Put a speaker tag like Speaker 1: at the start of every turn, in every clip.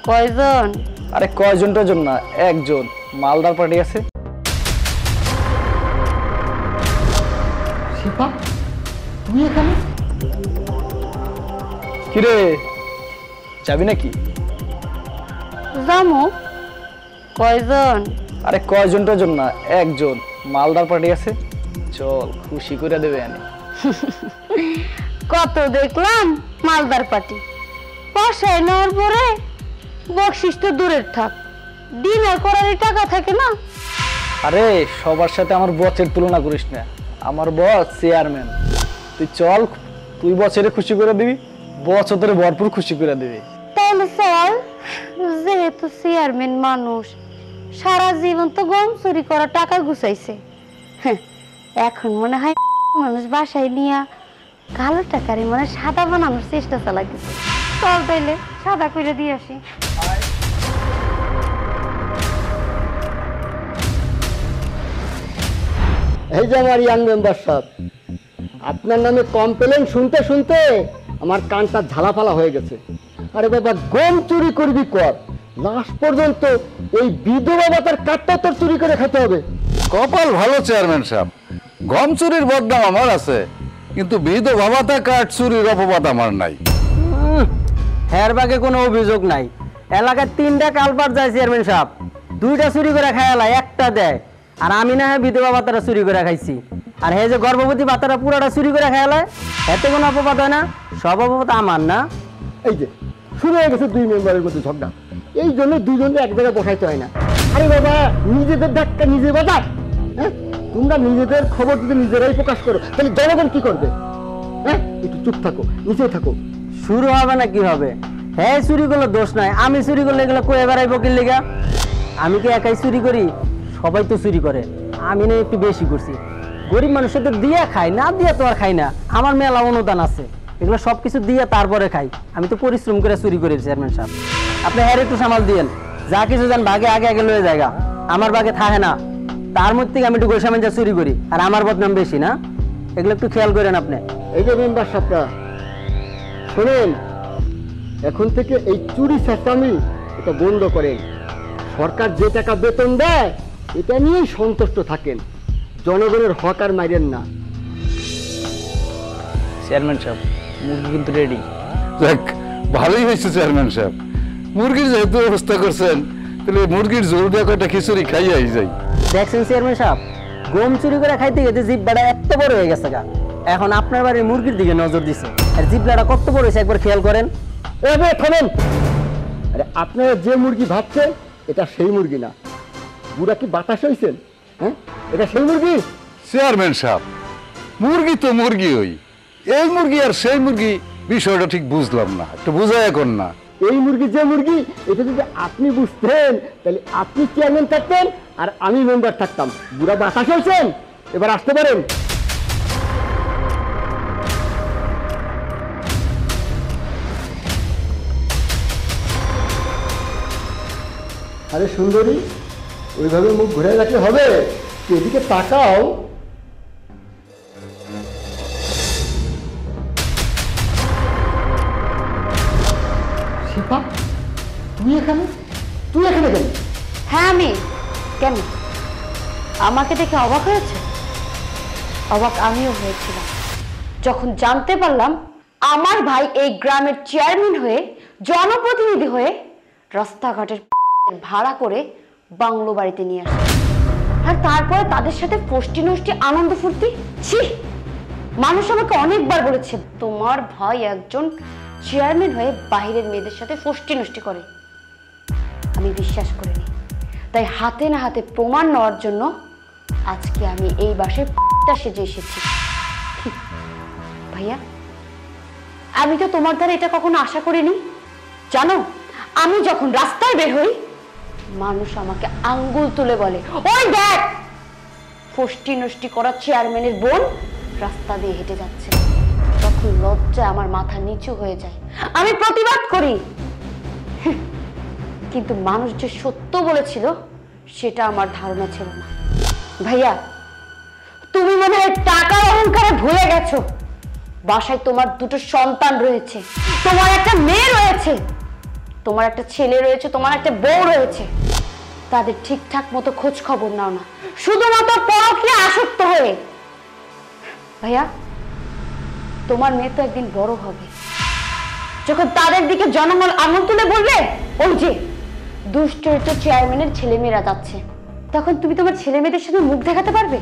Speaker 1: কয়জন?
Speaker 2: আরে কয়জনটার জন্য না, একজন। মালদার পার্টি আছে।
Speaker 3: শিপা, তুই এখানে?
Speaker 2: কিরে, যাবি নাকি?
Speaker 1: জামু। কয়জন?
Speaker 2: আরে কয়জনটার জন্য না, একজন। মালদার পার্টি আছে, চল খুশি করে দেবে আনি।
Speaker 1: কত দেখলাম মালদার পার্টি, বসায় নেওয়ার পরে বকশিস তো দূরের থাক, ডিনার করারই টাকা থাকে না।
Speaker 2: আরে সবার সাথে আমার বসের তুলনা করিস না, আমার বস চেয়ারম্যান। তুই চল, তুই বছরে খুশি করে দিবি, বস তোরে ভরপুর খুশি করে দিবি।
Speaker 1: তাহলে চল, যেহেতু চেয়ারম্যান মানুষ, সারা জীবন তো গম চুরি করা টাকা গুছাইছে, এখন মনে হয় মানুষ বাসায় নিয়ে কালো টাকারে মানে সাদা বানানোর চেষ্টা চালাইতেছে। চল তাইলে সাদা করে দিয়ে আসি।
Speaker 3: এই যে আমার ইয়াং মেম্বার সাহেব, আপনার নামে কমপ্লেন শুনতে শুনতে আমার কানটা ঝালাফালা হয়ে গেছে। আরে বাবা, গম চুরি করবি কর, লাস্ট পর্যন্ত এই বিধবা ভাতার কাঠটা তোর চুরি করে খেতে হবে।
Speaker 4: কপাল ভালো চেয়ারম্যান সাহেব, গম চুরির বদনাম আমার আছে, কিন্তু বিধবা ভাতা কাঠ চুরির অপবাদ আমার নাই।
Speaker 5: হের বাগে কোনো অভিযোগ নাই। এলাকায় 3টা কালপাট যায় চেয়ারম্যান সাহেব, 2টা চুরি করে খায়ালা, একটা দেয়। আর আমি না বিধবা ভাতাটা চুরি করে খাইছি, আর হে যে গর্ভবতী ভাতাটা পুরোটা চুরি করে খায়ালায়, এতে কোনো অপবাদ হয় না? সব অপবাদ আমার না।
Speaker 3: এই যে শুরু হয়ে গেছে 2 মেম্বারের মধ্যে ঝগড়া, এই জন্য দুজনকে এক জায়গায় বসাইতে হয় না। আরে বাবা, নিজেদের ধাক্কা নিজে বাজার। হ্যাঁ, তোমরা নিজেদের খবর যদি নিজেরাই প্রকাশ করো, তাহলে জনগণ কি করবে? হ্যাঁ, একটু চুপ থাকো, নিচে থাকো।
Speaker 5: শুরু হবে না কি হবে? হ্যাঁ, চুরি করলে দোষ নাই, আমি চুরি করলে এগুলো কয়ে বেড়াইব কি লিগা? আমি কি একাই চুরি করি? সবাই তো চুরি করে, আমি না একটু বেশি করছি। গরিব মানুষের তো দিয়া খাই, না দিয়া তো আর খাই না। আমার মেলা অনুদান আছে, এগুলো সব কিছু দিয়ে তারপরে খাই। আমি তো পরিশ্রম করে চুরি করি চেয়ারম্যান সাহেব। আপনি হ্যাঁ একটু সামাল দিয়েন, যা কিছু যান ভাগে আগে আগে লয়ে জায়গা, আমার ভাগে থাকে না। তার মধ্যে আমি একটু গোসামেন যা চুরি করি, আর আমার বদনাম বেশি না, এগুলো একটু খেয়াল করেন আপনি।
Speaker 3: এই যে মেম্বার সাহেবরা শোনেন, এখন থেকে এই চুরি চেঁচামি এটা বন্ধ করেন। সরকার যে টাকা বেতন দেয় এটা নিয়েই সন্তুষ্ট থাকেন, জনগণের হক আর মাইরেন না।
Speaker 2: চেয়ারম্যান সাহেব, মুরগি কিন্তু রেডি।
Speaker 4: যাক, ভালোই হয়েছে চেয়ারম্যান সাহেব, মুরগির যেহেতু ব্যবস্থা করছেন, তাহলে মুরগির জোর দিয়ে কয়টা খিচুড়ি খাইয়াই যাই।
Speaker 5: দেখছেন চেয়ারম্যান সাহেব, গম চুরি করে খাইতে গেছে জিব্বাটা এত বড় হয়ে গেছে গা। এখন আপনার বাড়ির মুরগির দিকে নজর দিছে, আর জিব্বাটা কত বড় হয়েছে একবার খেয়াল করেন।
Speaker 3: এবার থামেন। আরে আপনারা যে মুরগি ভাবছেন এটা সেই মুরগি না। বুড়া কি বাতাস হয়েছেন? হ্যাঁ, এটা সেই মুরগি।
Speaker 4: চেয়ারম্যান সাহেব, মুরগি তো মুরগি, ওই এই মুরগি আর সেই মুরগি, বিষয়টা ঠিক বুঝলাম না, একটু বুঝাই এখন না।
Speaker 3: এই মুরগি যে মুরগি এটা যদি আপনি বুঝতেন তাহলে আপনি চেয়ারম্যান থাকতেন আর আমি মেম্বার থাকতাম। বুড়া বাতাস হয়েছেন, এবার আসতে পারেন। আরে সুন্দরী, ওইভাবে মুখ ঘুরে রাখলে হবে? এদিকে তাকাও। শিপা, তুই এখানে? তুই এখানে কেন?
Speaker 1: হ্যাঁ আমি কেন? আমাকে দেখে অবাক হয়েছে? অবাক আমিও হয়েছিলাম যখন জানতে পারলাম আমার ভাই এই গ্রামের চেয়ারম্যান হয়ে, জনপ্রতিনিধি হয়ে রাস্তাঘাটের ভাড়া করে বাংলো বাড়িতে নিয়ে আসে, আর তারপরে তাদের সাথে ফষ্টি নষ্টি আনন্দ ফুর্তি। ছি, মানুষ আমাকে অনেকবার বলেছে তোমার ভাই একজন চেয়ারম্যান হয়ে বাইরের মেয়েদের সাথে ফষ্টি নষ্টি করে। আমি বিশ্বাস করিনি, তাই হাতে না হাতে প্রমাণ নেওয়ার জন্য আজকে আমি এই বাসায় সেজে এসেছি। ভাইয়া, আমি তো তোমার দ্বারা এটা কখনো আশা করিনি। জানো, আমি যখন রাস্তায় বের হই মানুষ আমাকে আঙ্গুল তুলে বলে, ওই দেখ ফষ্টি নষ্টি করা চেয়ারম্যানের বোন রাস্তা দিয়ে হেঁটে যাচ্ছে। তখন লজ্জায় আমার মাথা নিচু হয়ে যায়, আমি প্রতিবাদ করি। কিন্তু মানুষ যে সত্য বলেছিল সেটা আমার ধারণা ছিল না। ভাইয়া, তুমি মনে হয় টাকার অহংকারে ভুলে গেছো বাসায় তোমার 2টো সন্তান রয়েছে, তোমার একটা মেয়ে রয়েছে। তোমার একটা ছেলে রয়েছে, তোমার একটা বউ রয়েছে, তাদের ঠিকঠাক মতো খোঁজ খবর নাও না, শুধুমাত্র পরকীয়া আসক্ত হয়ে। ভাইয়া, তোমার মেয়ে তো একদিন বড় হবে, যখন তাদের দিকে জনগণ আঙুল তুলে বলবে ওই যে দুশ্চরিত্র চেয়ারম্যানের ছেলেমেয়েরা যাচ্ছে, তখন তুমি তোমার ছেলে মেয়েদের সাথে মুখ দেখাতে পারবে?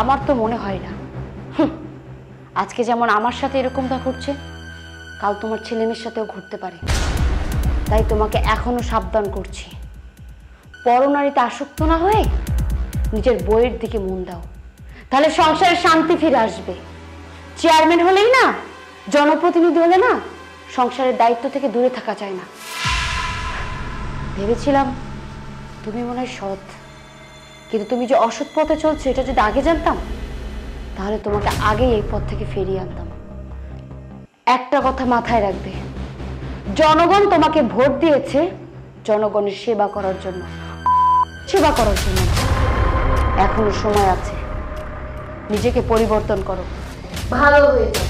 Speaker 1: আমার তো মনে হয় না। আজকে যেমন আমার সাথে এরকমটা ঘটছে, কাল তোমার ছেলে মেয়ের সাথেও ঘটতে পারে। তাই তোমাকে এখনো সাবধান করছি, পরনারীতে আসক্ত না হয়ে নিজের বইয়ের দিকে মন দাও, তাহলে সংসারে শান্তি ফিরে আসবে। চেয়ারম্যান হলেই না, জনপ্রতিনিধি হলে না, সংসারের দায়িত্ব থেকে দূরে থাকা যায় না। ভেবেছিলাম তুমি মনে হয় সৎ, কিন্তু তুমি যে অসৎ পথে চলছো এটা যদি আগে জানতাম, তাহলে তোমাকে আগেই এই পথ থেকে ফিরিয়ে আনতাম। একটা কথা মাথায় রাখবে, জনগণ তোমাকে ভোট দিয়েছে জনগণের সেবা করার জন্য, সেবা করার জন্য। এখনো সময় আছে, নিজেকে পরিবর্তন করো, ভালো হয়ে যাও।